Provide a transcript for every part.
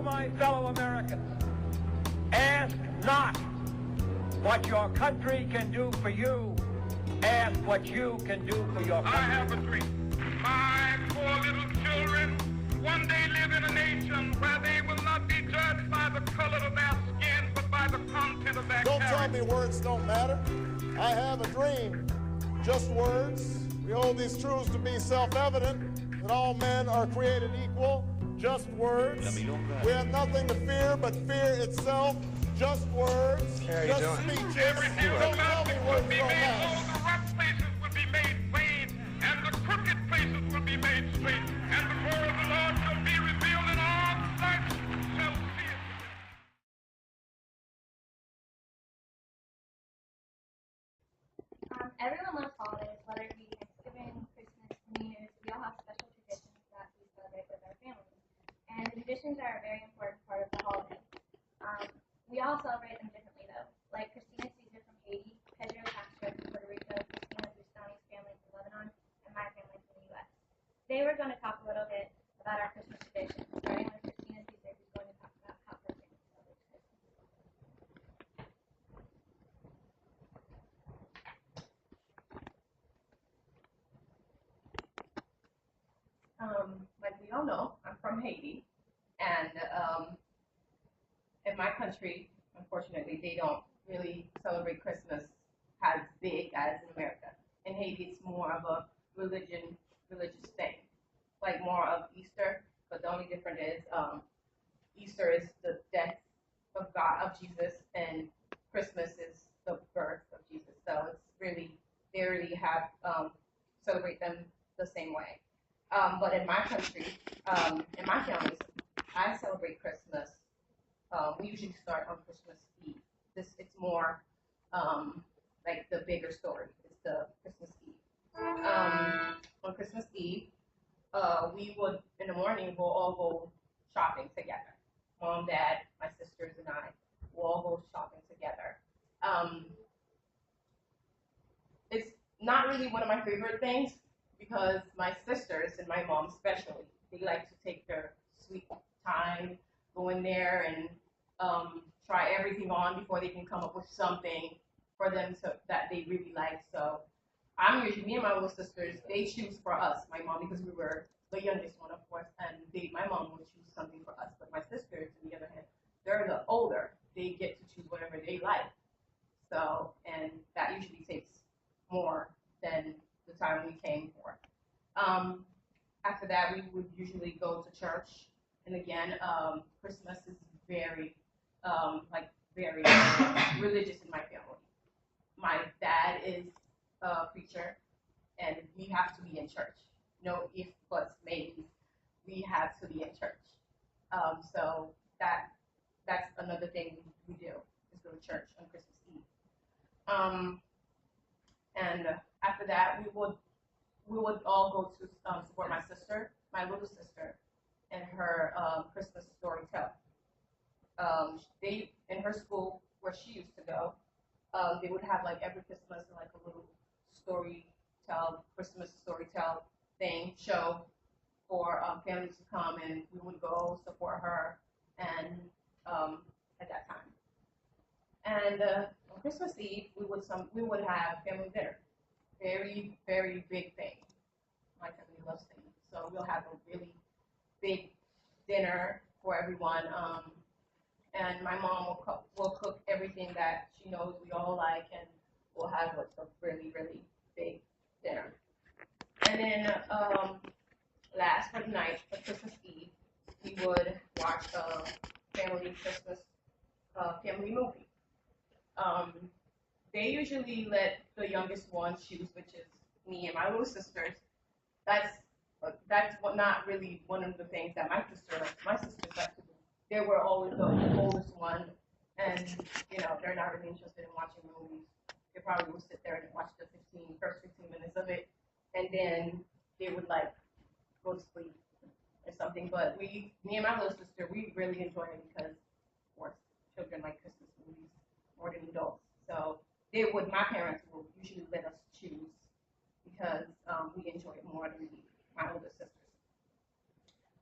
my fellow Americans, ask not what your country can do for you. Ask what you can do for your country. I have a dream. My poor little children one day live in a nation where they will not be judged by the color of their skin, but by the content of their Don't character. tell me words don't matter. I have a dream. Just words. We hold these truths to be self-evident, that all men are created equal. Just words. We have nothing to fear but fear itself. Just words. Just speeches. Don't tell me words don't matter. All the rough places will be made plain, and the crooked places will be made straight, and the glory of the Lord shall be revealed, and all sight shall see it. Everyone loves holidays, whether it be Thanksgiving, Christmas, New Year's. We all have special traditions that we celebrate with our families. And the traditions are a very important part of the holiday. We all celebrate them differently, though. Like Christina Caesar from Haiti, Pedro Castro from Puerto Rico, Christina Bustani's family from Lebanon, and my family from the U.S. Today we're going to talk a little bit about our Christmas traditions, starting with Christina Caesar, who's going to talk about how her family celebrates Christmas. Like we all know, I'm from Haiti, and in my country, unfortunately, they don't really celebrate Christmas as big as in America. In Haiti, it's more of a religious thing, like more of Easter. But the only difference is Easter is the death of God, of Jesus, and Christmas is the birth of Jesus. So it's really, they really have celebrate them the same way. But in my country, in my families, I celebrate Christmas. We usually start on Christmas Eve. It's more like the bigger story. It's the Christmas Eve. On Christmas Eve, we would in the morning we'll all go shopping together. Mom, Dad, my sisters, and I will all go shopping together. It's not really one of my favorite things, because my sisters and my mom especially, they like to take their sweet time, go in there and try everything on before they can come up with something for them that they really like. So me and my little sisters, they choose for us, my mom, because we were the youngest one, of course, and my mom would choose something for us. But my sisters, on the other hand, they're the older. They get to choose whatever they like. So, and that usually takes more than the time we came for. After that, we would usually go to church. And again, Christmas is very, very religious in my family. My dad is a preacher, and we have to be in church. No if, buts, maybe. We have to be in church. So that's another thing we do, is go to church on Christmas Eve. And after that, we would all go to support my sister, my little sister, and her Christmas storytelling. They, in her school where she used to go, they would have like every Christmas like a little Christmas storytell thing, show for families to come, and we would go support her and at that time. And on Christmas Eve, we would have family dinner. Very, very big thing. My family loves things. So we'll have a really big dinner for everyone. And my mom will cook everything that she knows we all like, and we'll have a really, really big dinner. And then last for the night, for Christmas Eve, we would watch a family Christmas family movie. They usually let the youngest one choose, which is me and my little sisters. That's not really one of the things that my sisters like to do. They were always the oldest one, and they're not really interested in watching movies. They probably will sit there and watch the first 15 minutes of it, and then they would go to sleep or something. But me and my little sister, we really enjoy it because, of course, children like Christmas movies more than adults. So my parents will usually let us choose because we enjoy it more than my older sisters.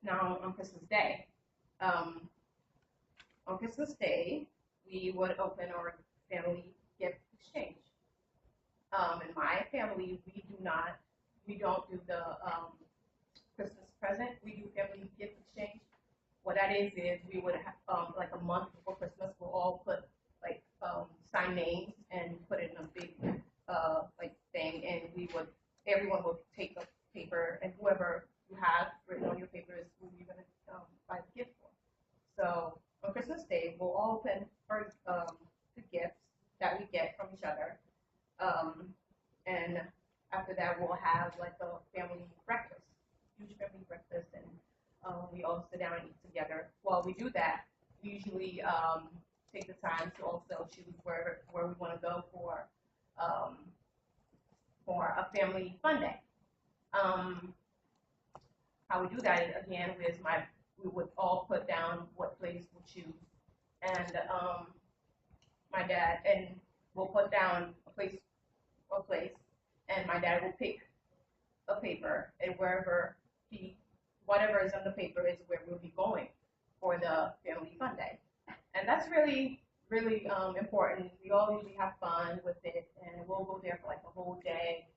Now on Christmas Day, On Christmas Day, we would open our family gift exchange. In my family, we don't do the Christmas present. We do family gift exchange. What that is we would have like a month before Christmas, we'll all put like sign names and put it in a big like thing, and everyone would take a paper, and whoever you have written on your paper is who you're gonna buy the gift for. So on Christmas Day, we'll all open the gifts that we get from each other, and after that, we'll have like a family breakfast, huge family breakfast, and we all sit down and eat together. While we do that, we usually take the time to also choose where we want to go for a family fun day. How we do that is, again, we would all put down what place we'll choose, and my dad will put down a place, and my dad will pick a paper, and whatever is on the paper is where we'll be going for the family fun day. And that's really, really important. We all usually have fun with it, and we'll go there for like the whole day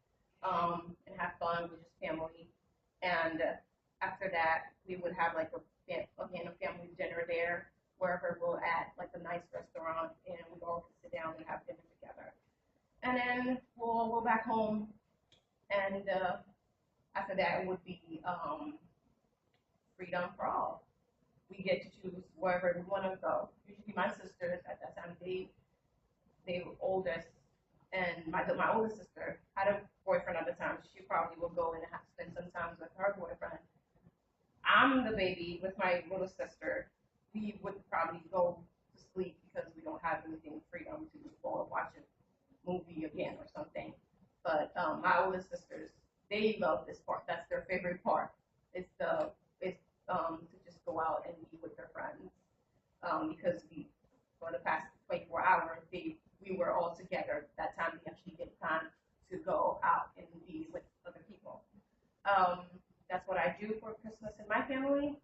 and have fun with just family. And after that, we would have like a family dinner there, wherever we're at, like a nice restaurant, and we all sit down and have dinner together. And then we'll go back home, and after that, it would be freedom for all. We get to choose wherever we want to go. Usually my sisters at that time, they were oldest, and my oldest sister had a boyfriend at the time. She probably would go and spend some time with her boyfriend. I'm the baby with my little sister. We would probably go to sleep because we don't have anything freedom to go and watch a movie again or something. But my oldest sisters, they love this part. That's their favorite part. It's to just go out and be with their friends, because for the past 24 hours, we were all together. That time we actually get time to go out and be with other people. That's what I do for Christmas in my family.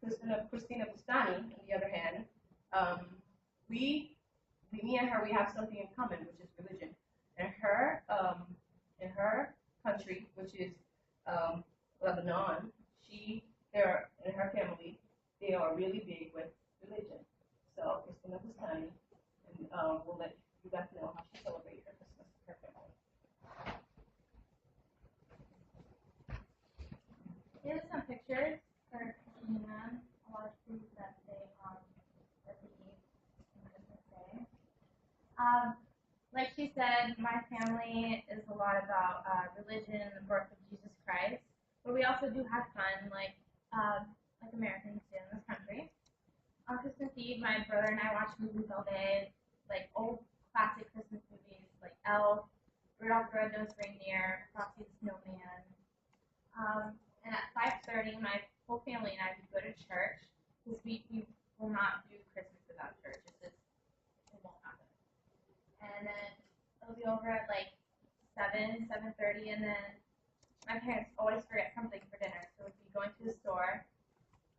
Christina Bustani, on the other hand, me and her, we have something in common, which is religion. In her country, which is Lebanon, in her family, they are really big with religion. So Christina Bustani, and we'll let you guys know how she celebrates her Christmas with her family. Here's some pictures for Christina. A lot of proof that they believe in Christmas Day. Like she said, my family is a lot about religion and the birth of Jesus Christ, but we also do have fun, like Americans do in this country. On Christmas Eve, my brother and I watch movies all day, like old classic Christmas movies like Elf, Rudolph the Red-Nosed Reindeer, Frosty the Snowman. And at 5:30, my whole family and I would go to church, because we will not do Christmas without church. It won't happen. And then it'll be over at like 7:30, and then my parents always forget something for dinner, so we'd be going to the store.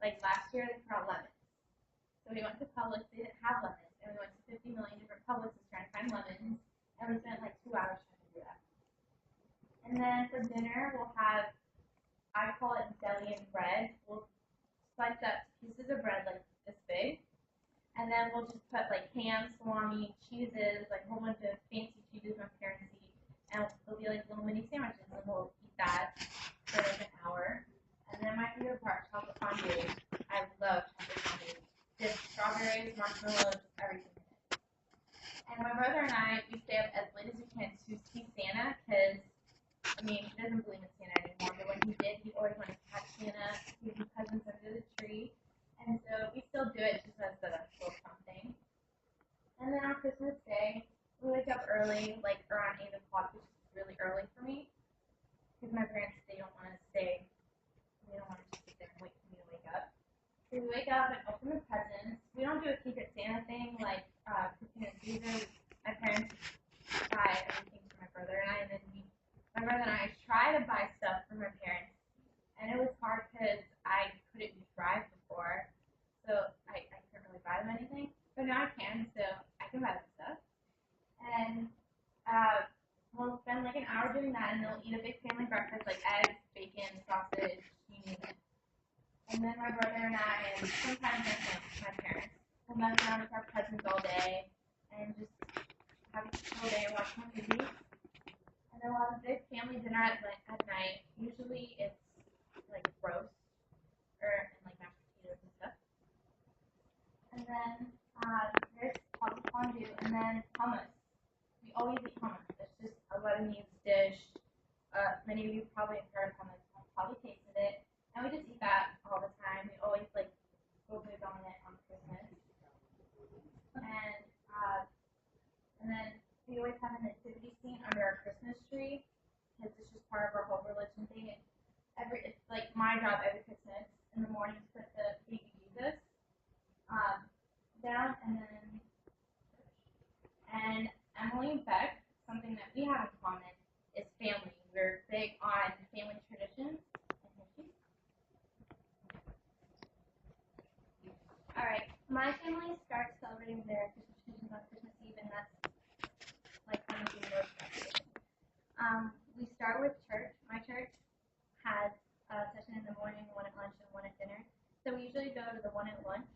Like last year, they forgot lemons. So we went to Publix, they didn't have lemons, and we went to 50 million different Publixes trying to find lemons, and we spent like 2 hours trying to do that. And then for dinner, we'll have, I call it deli and bread. We'll slice up pieces of bread like this big, and then we'll just put like ham, salami, cheeses, like a whole bunch of fancy cheeses my parents eat, and they'll be like little mini sandwiches, and we'll eat that for like an hour. And then my favorite part, chocolate fondue. I love chocolate fondue. Just strawberries, marshmallows, everything in it. And my brother and I, we stay up as late as we can to see Santa, because, he doesn't believe in Santa anymore, but when he did, he always wanted to catch Santa, see his cousins under the tree. And so we still do it just as a little fun thing. And then on Christmas Day, we wake up early, like around 8 o'clock, which is really early for me, because my parents, they don't want to stay. They don't want to just sit there and wait for me to wake up. So we wake up and open the presents. We don't do a Secret Santa thing like Christina and Jesus. My parents buy everything for my brother and I, and then my brother and I try to buy stuff for my parents. And it was hard because I couldn't drive before, so I couldn't and they'll eat a big family breakfast, like eggs, bacon, sausage, you name it. And then my brother and I, and sometimes my parents, will mess around with our cousins all day and just have a chill day and watch movies. And then we'll have a big family dinner at night. Usually it's like roast and like mashed potatoes and stuff. And then there's chocolate fondue, and then hummus. We always eat hummus. It's just a Lebanese dish. Many of you probably have heard of hummus, probably tasted it. And we just eat that all the time. We always like go big on it on Christmas. And then we always have a nativity scene under our Christmas tree, because it's just part of our whole religion thing. It's like my job every Christmas in the morning to put the baby Jesus down, and Emily and Beck, something that we have in common is family. We're big on family traditions and history. All right, my family starts celebrating their Christmas traditions on Christmas Eve, and that's like one of the most special. We start with church. My church has a session in the morning, one at lunch, and one at dinner. So we usually go to the one at lunch.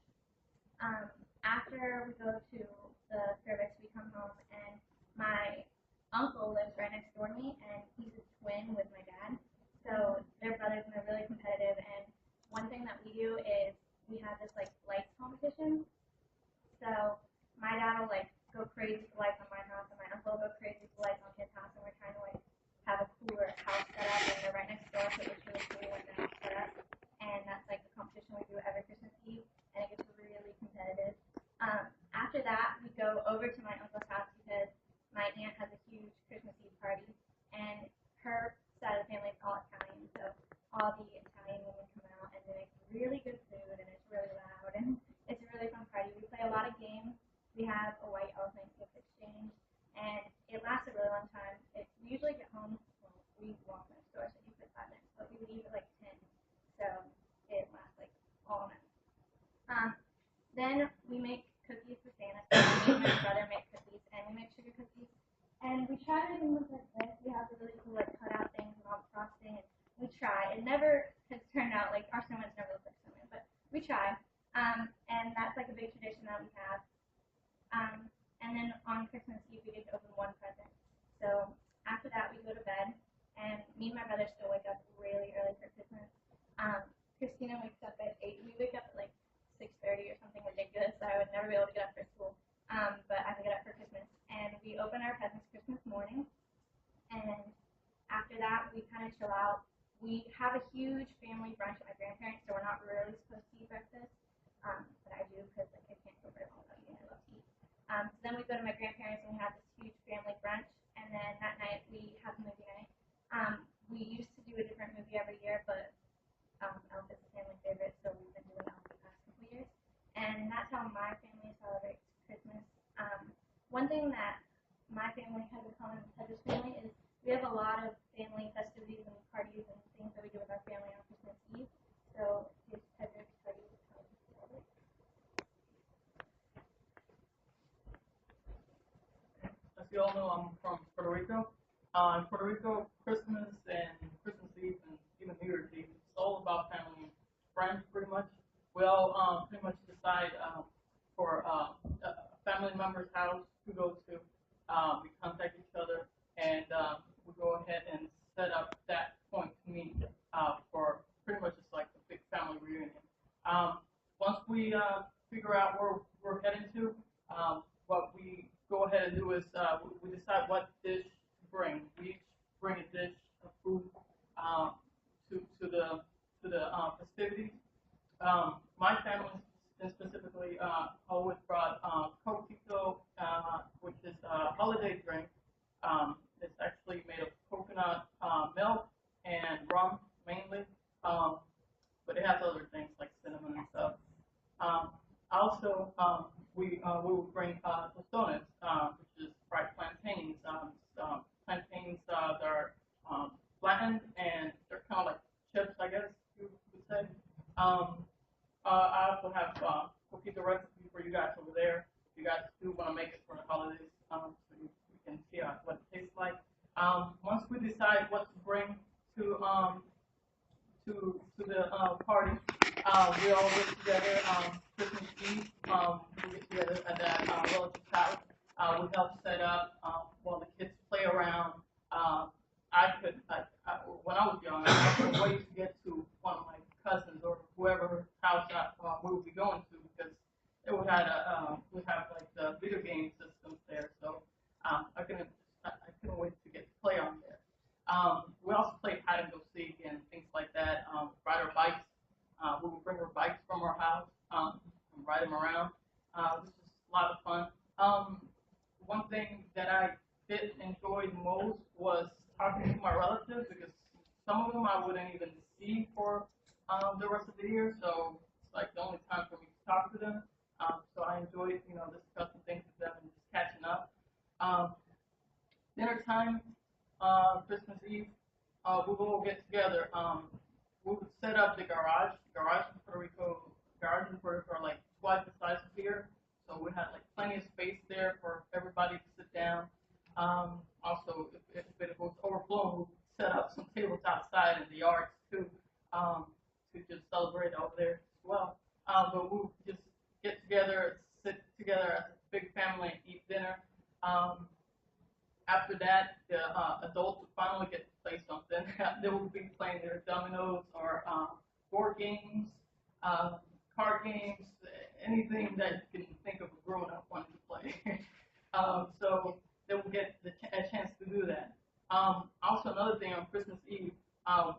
After we go to the service, we come home, and my uncle lives right next door to me, and he's a twin with my dad. So they're brothers, and they're really competitive. And one thing that we do is we have this like lights competition. So my dad will like go crazy for lights on my house, and my uncle will go crazy for lights on his house, and we're trying to like have a cooler house set up, and they're right next door, so it's really cool when the house set up. And that's like the competition we do every Christmas Eve, and it gets really competitive. After that, we go over to my uncle's house because my aunt has a huge Christmas Eve party, and her side of the family is all Italian, so all the Italian women come out, and they make really good food, and it's really loud, and it's a really fun party. We play a lot of games. We have a white elephant gift exchange, and it lasts a really long time. We usually get home, well, we walk next door, so usually 5 minutes, but we leave at like 10, so it lasts like all night. Then we make cookies for Santa. So me and my brother make cookies, and we make sugar cookies. And we try to do them like this. We have the really cool like cutout things and all the frosting, and we try. It never has turned out like our snowman's never looked like snowman, but we try. And that's like a big tradition that we have. And then on Christmas Eve we get to open one present. So after that we go to bed, and me and my brother still wake up really early for Christmas. Christina wakes up at 8. We wake up at like 6:30 or something ridiculous, so I would never be able to get up for school. But I can get up for Christmas. And we open our presents Christmas morning. And after that, we kind of chill out. We have a huge family brunch at my grandparents', so we're not really supposed to eat breakfast. But I do because like, I can't go very long without eating. I love to eat. So then we go to my grandparents' and we have this huge family brunch. And then that night we have movie night. We used to do a different movie every year, but Elf is a family favorite, so we've been doing Elf the past couple years. And that's how my family celebrates Christmas. One thing that my family has in common with Heather's family is we have a lot of family festivities and parties and things that we do with our family on Christmas Eve. So here's Heather's party with how we celebrate. As you all know, I'm from Puerto Rico. In Puerto Rico, Christmas and Christmas Eve and even New Year's Eve, it's all about family and friends pretty much. We all pretty much decide for a family member's house to go to. We contact each other, and we go ahead and set up that point to meet for pretty much just like a big family reunion. Once we figure out where we're heading to, what we go ahead and do is we decide what dish to bring. We each bring a dish of food to the festivities. My family specifically always brought cotito, which is a holiday drink. It's actually made of coconut milk and rum mainly, but it has other things like cinnamon and stuff. Also, we would bring tostones, which is fried plantains. Plantains that are flattened, and they're kind of like chips, I guess you would say. I also have cookies recipe for you guys over there. If you guys do want to make it for the holidays, so you can see what it tastes like. Once we decide what to bring to the party, we all get together Christmas Eve. We get together at that relative's house. We help set up while the kids play around. When I was young, I couldn't wait to get to one of my cousins or whoever's house we would be going to, because it would have like the video game systems there. So I couldn't wait to get to play on there. We also played hide and go seek and things like that. Ride our bikes. We would bring our bikes from our house and ride them around. This was a lot of fun. One thing that I did enjoy the most was talking to my relatives, because some of them I wouldn't even see for the rest of the year. So it's like the only time for me to talk to them. So I enjoyed, discussing things with them and just catching up. Dinner time, Christmas Eve, we will all get together. We would set up the garage. Garages in Puerto Rico are like twice the size of here. So we had like plenty of space there for everybody to sit down. Also, if it was overflowing, we would set up some tables outside in the yards too, to just celebrate over there as well. But we would just get together, sit together as a big family and eat dinner. After that, the adults would finally get to play something. They would be playing their dominoes or board games, card games, anything that you can think of a grown-up wanting to play. So they will get a chance to do that. Also, another thing on Christmas Eve,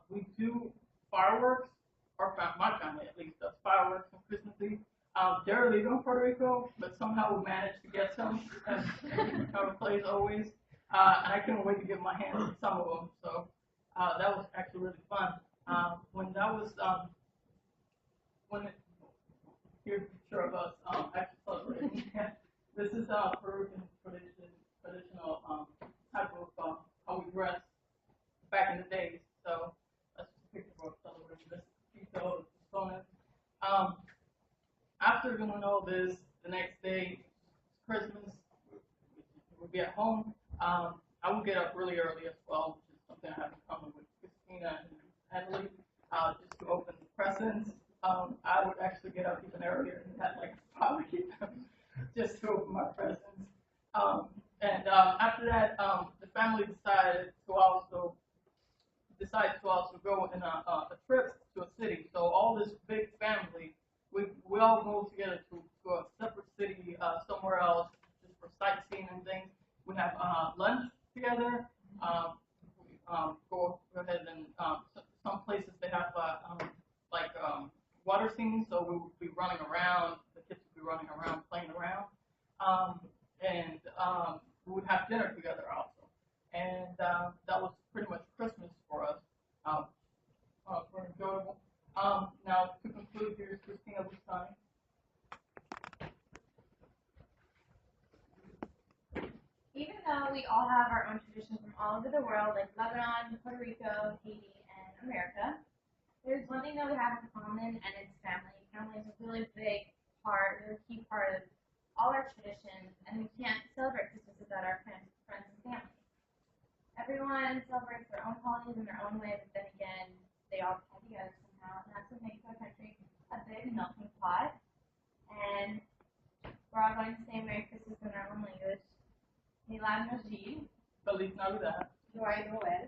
we do fireworks, or my family at least does fireworks on Christmas Eve. They're illegal in Puerto Rico, but somehow we managed to get some, as our place always. And I couldn't wait to get my hands on some of them. So that was actually really fun. Here's a picture of us actually celebrating. This is Peruvian traditional type of how we dress back in the days. So that's just a picture of us celebrating this Tito Sones. After doing all this, the next day, Christmas, we'll be at home. I will get up really early as well, which is something I have in common with Christina and Natalie, just to open the presents. I would actually get up even earlier than that, like probably just to open my presents. After that, the family decided to also go on a trip to a city. So all this big family, we all go together to a separate city somewhere else, just for sightseeing and things. We have lunch together. Go ahead and some places they have water scenes, so we would be running around. The kids would be running around, playing around, and we would have dinner together also. And that was pretty much Christmas for us. Very enjoyable. Now to conclude, here's Christina Bustani. Even though we all have our own traditions from all over the world, like Lebanon, Puerto Rico, Haiti, and America, there's one thing that we have in common, and it's family. Family is a really big part, really key part of all our traditions, and we can't celebrate Christmas without our friends and family. Everyone celebrates their own holidays in their own way, but then again, they all come together somehow, and that's what makes our country a big melting pot. And we're all going to say Merry Christmas in our own language. Milagros G. Feliz Navidad. Joy Noel.